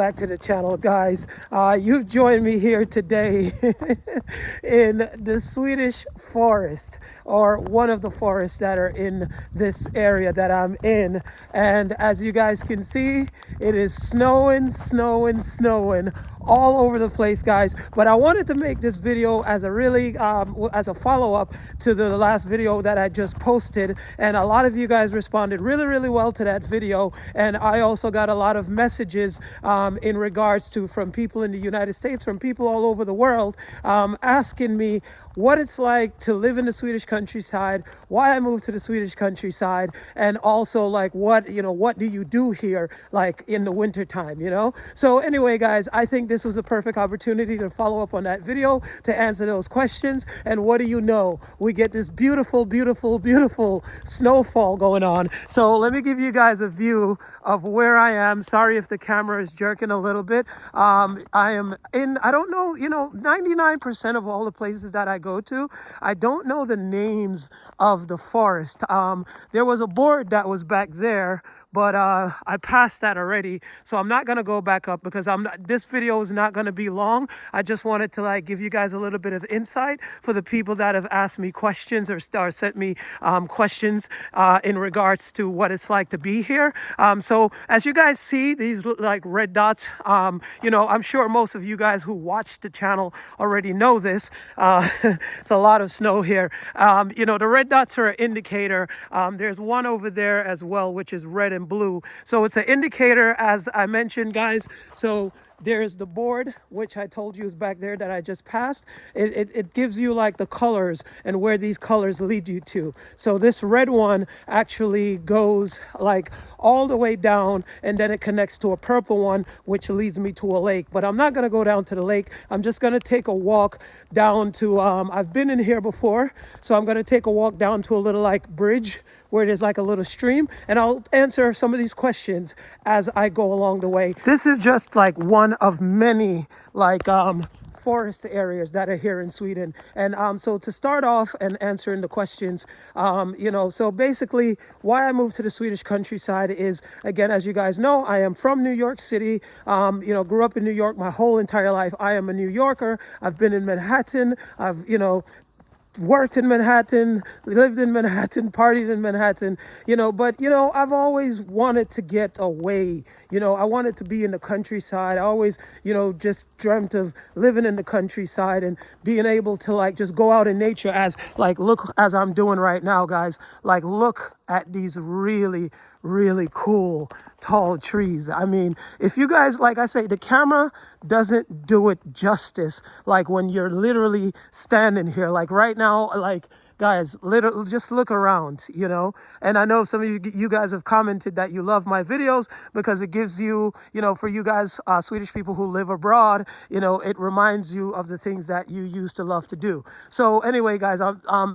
back to the channel, guys. You've joined me here today in the Swedish forest, or one of the forests that are in this area that I'm in. And as you guys can see, it is snowing all over the place, guys. But I wanted to make this video as a really as a follow-up to the last video that I just posted, and a lot of you guys responded really well to that video. And I also got a lot of messages in regards to from people in the United States, from people all over the world, asking me what it's like to live in the Swedish countryside, why I moved to the Swedish countryside, and also like what do you do here like in the winter time, So anyway, guys, I think this was a perfect opportunity to follow up on that video to answer those questions. And what do you know? We get this beautiful snowfall going on. So let me give you guys a view of where I am. Sorry if the camera is jerking a little bit. I am in, I don't know, 99% of all the places that I go to, I don't know the names of the forest. There was a board that was back there, but I passed that already, so I'm not going to go back up because this video is not going to be long. I just wanted to like give you guys a little bit of insight for the people that have asked me questions or sent me questions in regards to what it's like to be here. So as you guys see, these look like red dots. I'm sure most of you guys who watch the channel already know this. It's a lot of snow here. The red dots are an indicator. There's one over there as well, which is red and blue. So it's an indicator, as I mentioned, guys. So there's the board, which I told you is back there that I just passed. It gives you like the colors and where these colors lead you to. So this red one actually goes like all the way down, and then it connects to a purple one, which leads me to a lake. But I'm not going to go down to the lake. I'm just going to take a walk down to, I've been in here before, so I'm going to take a walk down to a little like bridge where there's like a little stream, and I'll answer some of these questions as I go along the way. This is just like one of many like forest areas that are here in Sweden. And so to start off and answering the questions, so basically why I moved to the Swedish countryside is, again, as you guys know, I am from New York City. Grew up in New York my whole entire life. I am a New Yorker. I've been in Manhattan. I've worked in Manhattan, lived in Manhattan, partied in Manhattan, but I've always wanted to get away. I wanted to be in the countryside. I always, just dreamt of living in the countryside and being able to like just go out in nature, look as I'm doing right now, guys. Like, look at these really cool tall trees. I mean, if you guys, like I say, the camera doesn't do it justice. Like when you're literally standing here, like right now, like guys, literally just look around, and I know some of you guys have commented that you love my videos because it gives you, for you guys, Swedish people who live abroad, it reminds you of the things that you used to love to do. So anyway, guys,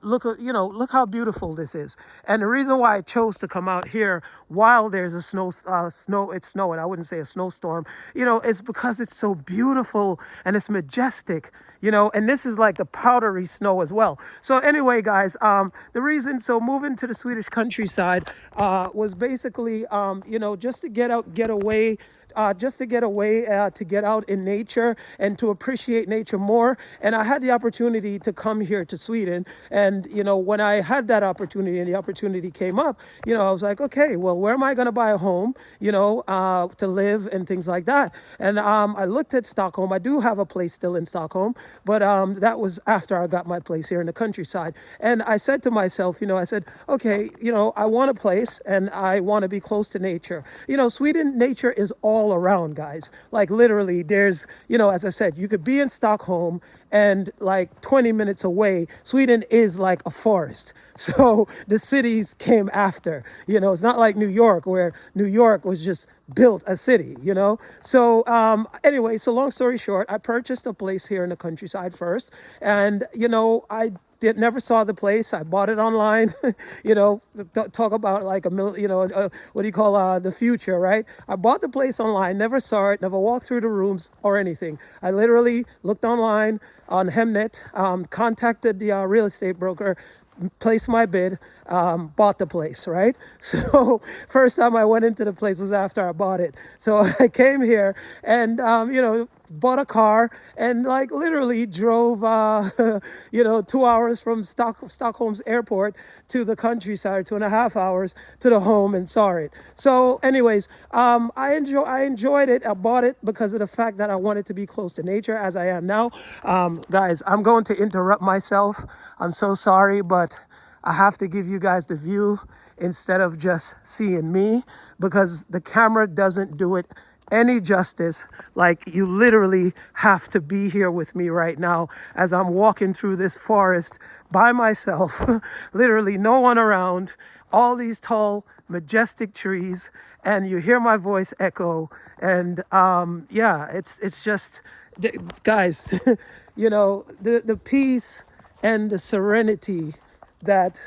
look how beautiful this is. And the reason why I chose to come out here while there's a it's snowing, I wouldn't say a snowstorm, it's because it's so beautiful and it's majestic, and this is like the powdery snow as well. So anyway, guys, the reason, so moving to the Swedish countryside was basically, just to get away, to get out in nature and to appreciate nature more. And I had the opportunity to come here to Sweden. And, when I had that opportunity and the opportunity came up, I was like, okay, well, where am I going to buy a home, to live and things like that. And I looked at Stockholm. I do have a place still in Stockholm, but that was after I got my place here in the countryside. And I said to myself, I said, okay, I want a place and I want to be close to nature. Sweden, nature is all around, guys. Like literally there's, as I said, you could be in Stockholm and like 20 minutes away, Sweden is like a forest. So the cities came after, it's not like New York, where New York was just built a city, So anyway, so long story short, I purchased a place here in the countryside first. And, I never saw the place. I bought it online, talk about like what do you call the future, right? I bought the place online, never saw it, never walked through the rooms or anything. I literally looked online on Hemnet, contacted the real estate broker, placed my bid, bought the place, right? So first time I went into the place was after I bought it. So I came here and, bought a car and like literally drove, 2 hours from Stockholm's airport to the countryside, 2.5 hours to the home, and saw it. So anyways, I enjoyed it. I bought it because of the fact that I wanted to be close to nature as I am now. Guys, I'm going to interrupt myself. I'm so sorry, but I have to give you guys the view instead of just seeing me, because the camera doesn't do it any justice. Like, you literally have to be here with me right now as I'm walking through this forest by myself. Literally no one around, all these tall majestic trees, and you hear my voice echo. And yeah, it's just, guys, the peace and the serenity that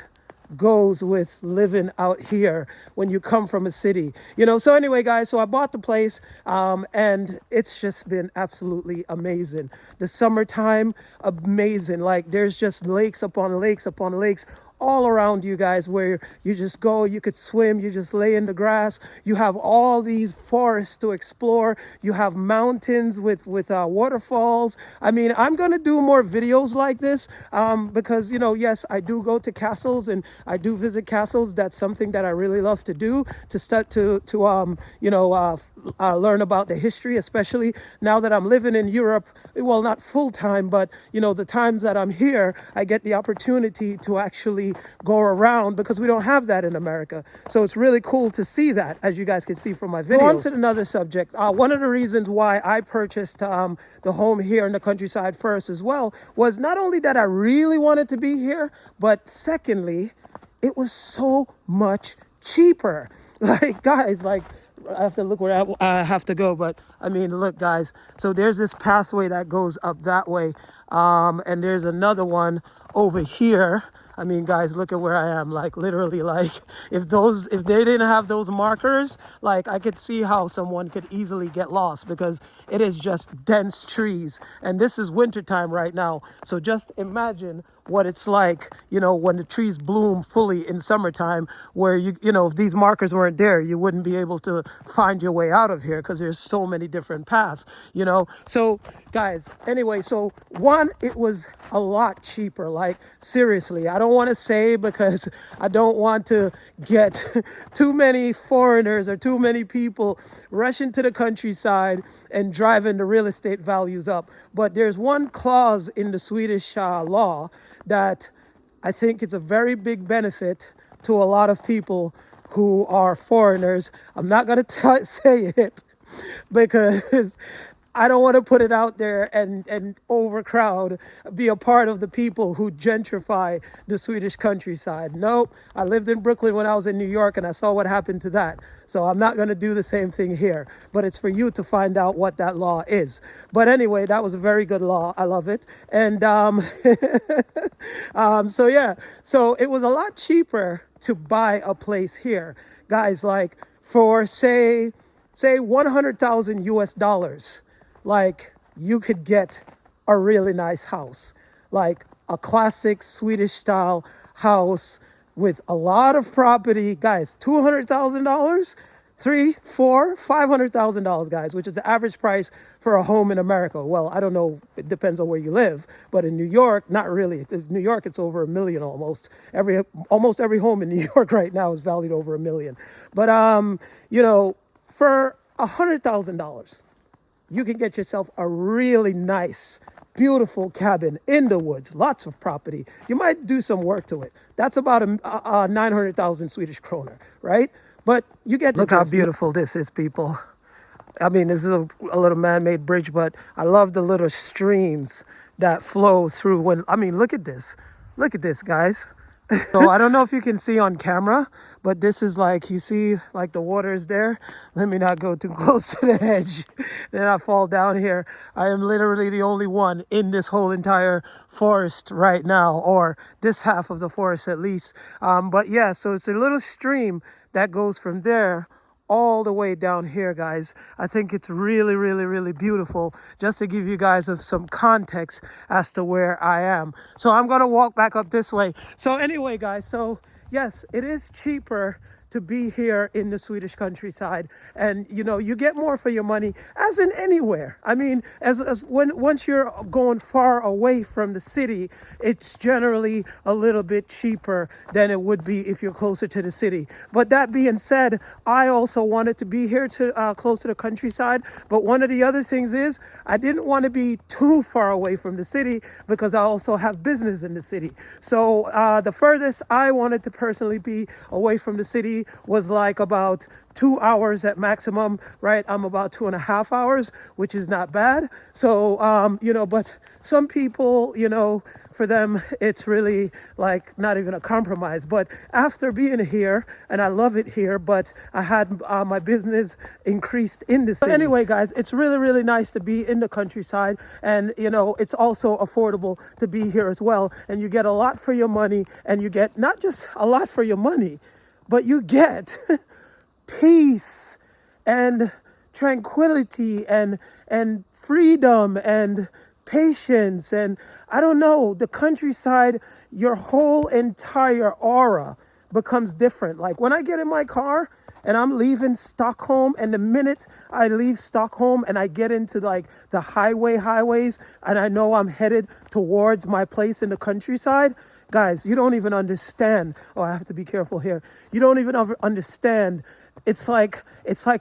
goes with living out here when you come from a city. So anyway, guys, so I bought the place, and it's just been absolutely amazing. The summertime, amazing. Like, there's just lakes upon lakes upon lakes all around you guys, where you just go, you could swim, you just lay in the grass. You have all these forests to explore. You have mountains with waterfalls. I mean, I'm gonna do more videos like this, because yes, I do go to castles and I do visit castles. That's something that I really love to do, to start to learn about the history, especially now that I'm living in Europe. Well, not full time, but the times that I'm here, I get the opportunity to actually go around, because we don't have that in America. So it's really cool to see that, as you guys can see from my video. On to another subject. One of the reasons why I purchased the home here in the countryside first as well was not only that I really wanted to be here, but secondly, it was so much cheaper. Like, guys, like, I have to look where I have to go, but I mean, look, guys, so there's this pathway that goes up that way, and there's another one over here. I mean, guys, look at where I am. Like, literally, like, if they didn't have those markers, like, I could see how someone could easily get lost, because it is just dense trees. And this is wintertime right now. So just imagine what it's like, when the trees bloom fully in summertime, where if these markers weren't there, you wouldn't be able to find your way out of here, because there's so many different paths, So, guys, anyway, so one, it was a lot cheaper. Like, seriously, I don't want to say, because I don't want to get too many foreigners or too many people rushing to the countryside and driving the real estate values up. But there's one clause in the Swedish law that I think it's a very big benefit to a lot of people who are foreigners. I'm not going to say it, because I don't want to put it out there and overcrowd, be a part of the people who gentrify the Swedish countryside. Nope. I lived in Brooklyn when I was in New York, and I saw what happened to that. So I'm not going to do the same thing here, but it's for you to find out what that law is. But anyway, that was a very good law. I love it. And so yeah, so it was a lot cheaper to buy a place here, guys. Like, for say 100,000 US dollars, like, you could get a really nice house, like a classic Swedish style house with a lot of property, guys. $200,000, $500,000, guys, which is the average price for a home in America. Well, I don't know, it depends on where you live, but in New York, not really. In New York, it's over $1 million almost. Almost every home in New York right now is valued over $1 million. But for $100,000, you can get yourself a really nice, beautiful cabin in the woods, lots of property. You might do some work to it. That's about a 900,000 Swedish kroner, right? But you get to look how beautiful this is, people. I mean, this is a little man-made bridge, but I love the little streams that flow through look at this. Look at this, guys. So I don't know if you can see on camera, but this is like, you see, like, the water is there. Let me not go too close to the edge. Then I fall down here. I am literally the only one in this whole entire forest right now, or this half of the forest at least. But yeah, so it's a little stream that goes from there all the way down here, guys. I think it's really, really, really beautiful, just to give you guys some context as to where I am. So I'm gonna walk back up this way. So anyway, guys, so yes, it is cheaper to be here in the Swedish countryside, and you know, you get more for your money, as in anywhere. I mean, as once you're going far away from the city, it's generally a little bit cheaper than it would be if you're closer to the city. But that being said, I also wanted to be here to close to the countryside. But one of the other things is I didn't want to be too far away from the city, because I also have business in the city. So the furthest I wanted to personally be away from the city was like about 2 hours at maximum, right? I'm about 2.5 hours, which is not bad. So, you know, but some people, you know, for them, it's really like not even a compromise. But after being here, and I love it here, but I had my business increased in the city. But anyway, guys, it's really, really nice to be in the countryside. And, you know, it's also affordable to be here as well. And you get a lot for your money, and you get not just a lot for your money, but you get peace and tranquility and freedom and patience. And I don't know, the countryside, your whole entire aura becomes different. Like when I get in my car and I'm leaving Stockholm, and the minute I leave Stockholm and I get into like the highways, and I know I'm headed towards my place in the countryside, guys, you don't even understand. Oh, I have to be careful here. You don't even understand. It's like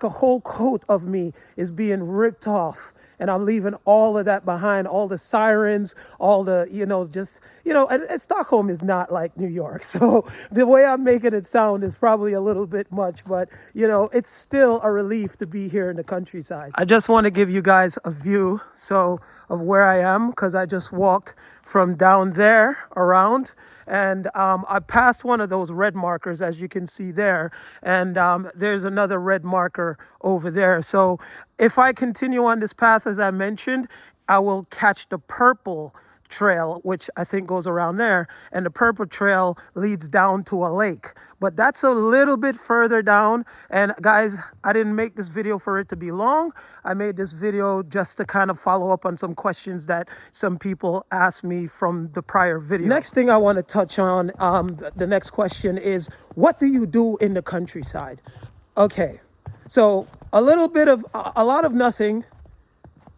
a whole coat of me is being ripped off, and I'm leaving all of that behind, all the sirens, all the, you know, just, you know, and Stockholm is not like New York. So the way I'm making it sound is probably a little bit much, but, you know, it's still a relief to be here in the countryside. I just want to give you guys a view of where I am, because I just walked from down there around, and I passed one of those red markers, as you can see there, and there's another red marker over there. So if I continue on this path, as I mentioned, I will catch the purple trail, which I think goes around there, and the purple trail leads down to a lake. But that's a little bit further down. And guys, I didn't make this video for it to be long. I made this video just to kind of follow up on some questions that some people asked me from the prior video. Next thing I want to touch on, the next question is, what do you do in the countryside? Okay, so a lot of nothing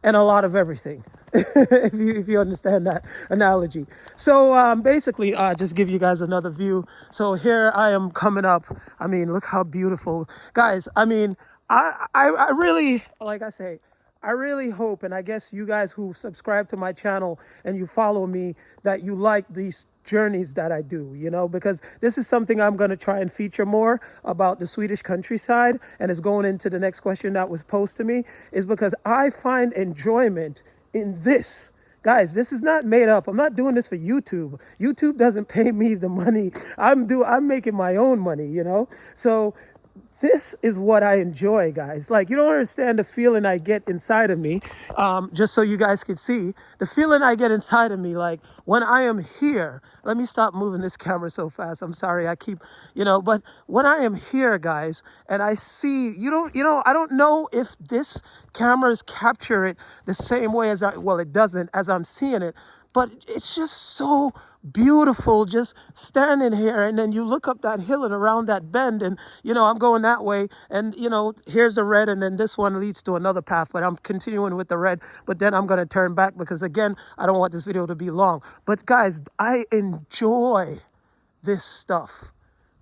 and a lot of everything. if you understand that analogy. So basically, just give you guys another view. So here I am coming up. I mean, look how beautiful, guys. I mean, I really, like I say, I really hope, and I guess you guys who subscribe to my channel and you follow me, that you like these journeys that I do, you know, because this is something I'm going to try and feature more about the Swedish countryside. And it's going into the next question that was posed to me, is because I find enjoyment in this. Guys, this is not made up. I'm not doing this for YouTube. YouTube doesn't pay me the money. I'm making my own money, you know? So this is what I enjoy, guys. Like, you don't understand the feeling I get inside of me. Just so you guys can see the feeling I get inside of me, like when I am here. Let me stop moving this camera so fast. I'm sorry. I keep, you know, but when I am here, guys, and I see, I don't know if this cameras capture it the same way as it doesn't, as I'm seeing it, but it's just so beautiful just standing here. And then you look up that hill and around that bend, and you know, I'm going that way, and you know, here's the red, and then this one leads to another path, but I'm continuing with the red. But then I'm going to turn back, because again, I don't want this video to be long. But guys, I enjoy this stuff.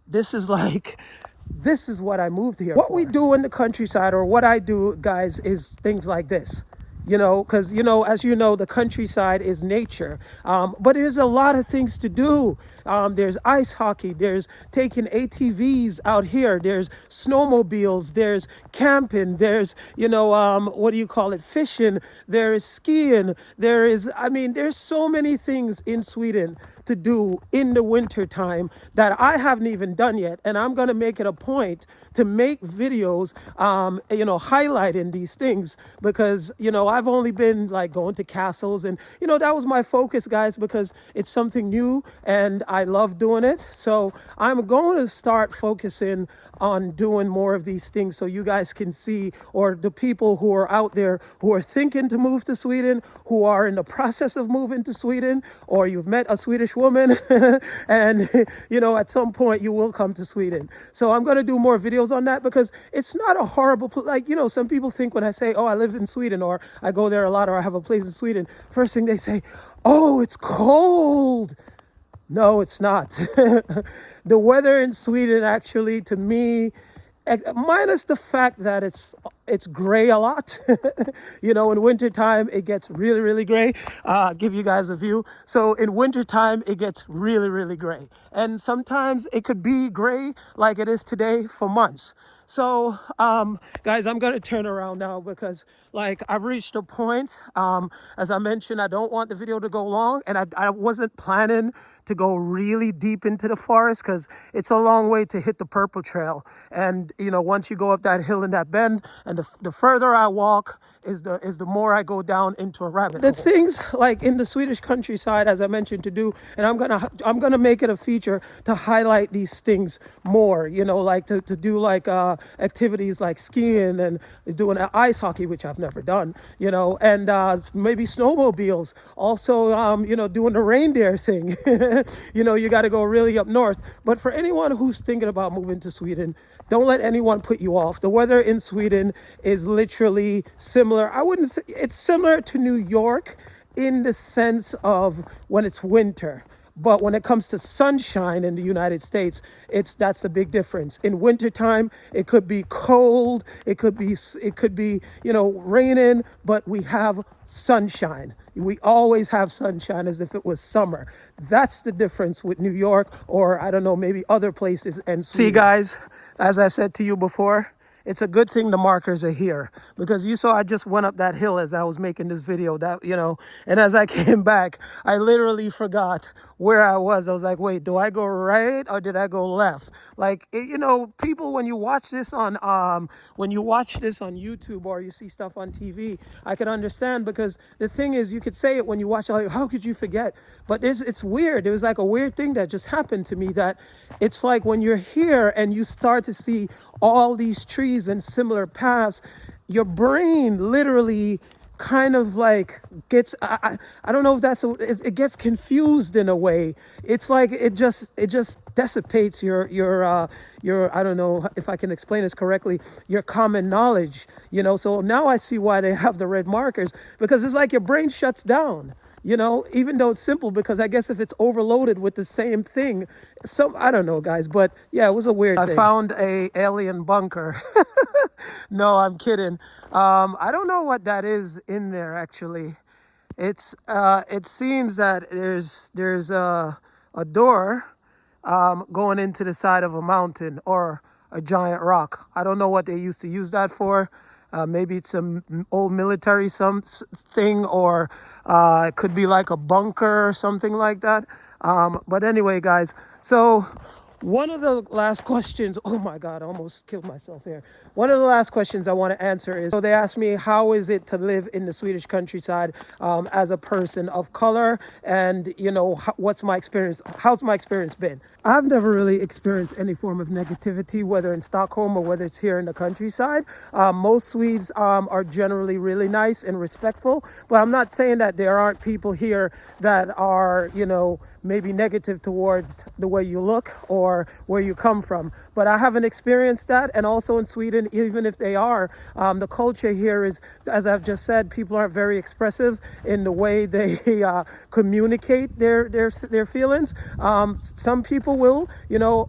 This is what I moved here for. What we do in the countryside, or what I do, guys, is things like this. You know, because, you know, as you know, the countryside is nature. But there's a lot of things to do. There's ice hockey. There's taking ATVs out here. There's snowmobiles. There's camping. There's, you know, fishing. There is skiing. There's so many things in Sweden to do in the winter time that I haven't even done yet. And I'm going to make it a point to make videos, highlighting these things, because, you know, I've only been like going to castles, and, you know, that was my focus, guys, because it's something new. And I love doing it. So I'm going to start focusing on doing more of these things so you guys can see, or the people who are out there who are thinking to move to Sweden, who are in the process of moving to Sweden, or you've met a Swedish woman and at some point you will come to Sweden. So I'm going to do more videos on that, because it's not a horrible some people think when I say, oh, I live in Sweden, or I go there a lot, or I have a place in Sweden, first thing they say, oh, it's cold. No, it's not. The weather in Sweden, actually, to me, minus the fact that it's gray a lot. In wintertime, it gets really, really gray. Give you guys a view. So in wintertime, it gets really, really gray. And sometimes it could be gray like it is today for months. So, guys, I'm going to turn around now, because I've reached a point, as I mentioned, I don't want the video to go long, and I wasn't planning to go really deep into the forest, because it's a long way to hit the purple trail. And, once you go up that hill and that bend, and the further I walk is the more I go down into a rabbit hole. The things like in the Swedish countryside, as I mentioned, to do, and I'm gonna make it a feature to highlight these things more, to do activities like skiing and doing ice hockey, which I've never done, and maybe snowmobiles. Also, doing the reindeer thing. You got to go really up north. But for anyone who's thinking about moving to Sweden, don't let anyone put you off. The weather in Sweden is literally similar. I wouldn't say it's similar to New York in the sense of when it's winter. But when it comes to sunshine in the United States, that's a big difference. In wintertime, it could be cold, it could be raining, but we have sunshine. We always have sunshine as if it was summer. That's the difference with New York, or I don't know, maybe other places. And see, guys, as I said to you before, it's a good thing the markers are here, because you saw I just went up that hill as I was making this video, and as I came back, I literally forgot where I was. I was like, wait, do I go right or did I go left? People, when you watch this on YouTube, or you see stuff on TV, I can understand, because the thing is, you could say it when you watch, like, how could you forget? But it's weird. It was like a weird thing that just happened to me, that it's like when you're here and you start to see all these trees and similar paths, your brain literally kind of gets, I don't know if it gets confused in a way. It's like it just dissipates your I don't know if I can explain this correctly, your common knowledge, so now I see why they have the red markers, because it's like your brain shuts down. Even though it's simple, because I guess if it's overloaded with the same thing, I don't know, guys, but yeah, it was a weird thing. I found a alien bunker. No, I'm kidding. I don't know what that is in there, actually. It seems that there's a door going into the side of a mountain or a giant rock. I don't know what they used to use that for. Maybe it's some old military thing, or it could be like a bunker or something like that. But anyway, guys, so one of the last questions, oh my God, I almost killed myself here. One of the last questions I want to answer is, so they asked me, how is it to live in the Swedish countryside as a person of color? And, what's my experience? How's my experience been? I've never really experienced any form of negativity, whether in Stockholm or whether it's here in the countryside. Most Swedes are generally really nice and respectful, but I'm not saying that there aren't people here that are, maybe negative towards the way you look or where you come from. But I haven't experienced that. And also in Sweden, even if they are, the culture here is, as I've just said, people aren't very expressive in the way they communicate their feelings. Some people will,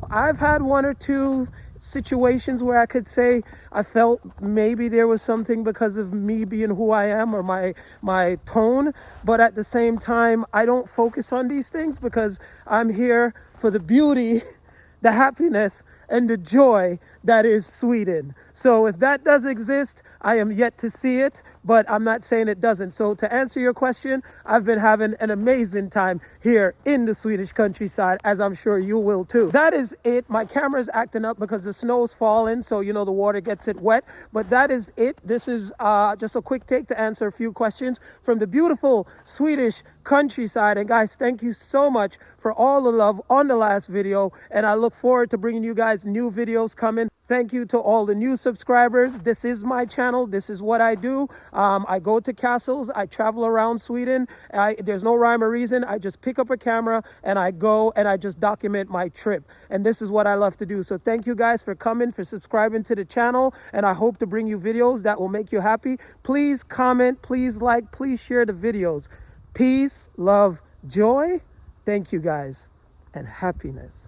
I've had one or two situations where I could say I felt maybe there was something because of me being who I am, or my tone, but at the same time I don't focus on these things, because I'm here for the beauty, the happiness, and the joy that is Sweden. So if that does exist, I am yet to see it, but I'm not saying it doesn't. So to answer your question, I've been having an amazing time here in the Swedish countryside, as I'm sure you will too. That is it. My camera is acting up because the snow's falling, so you know the water gets it wet, but that is it. This is just a quick take to answer a few questions from the beautiful Swedish countryside. And guys, thank you so much for all the love on the last video, and I look forward to bringing you guys new videos coming. Thank you to all the new subscribers. This is my channel. This is what I do. I go to castles. I travel around Sweden. There's no rhyme or reason. I just pick up a camera and I go and I just document my trip. And this is what I love to do. So thank you guys for coming, for subscribing to the channel. And I hope to bring you videos that will make you happy. Please comment, please like, please share the videos. Peace, love, joy. Thank you guys, and happiness.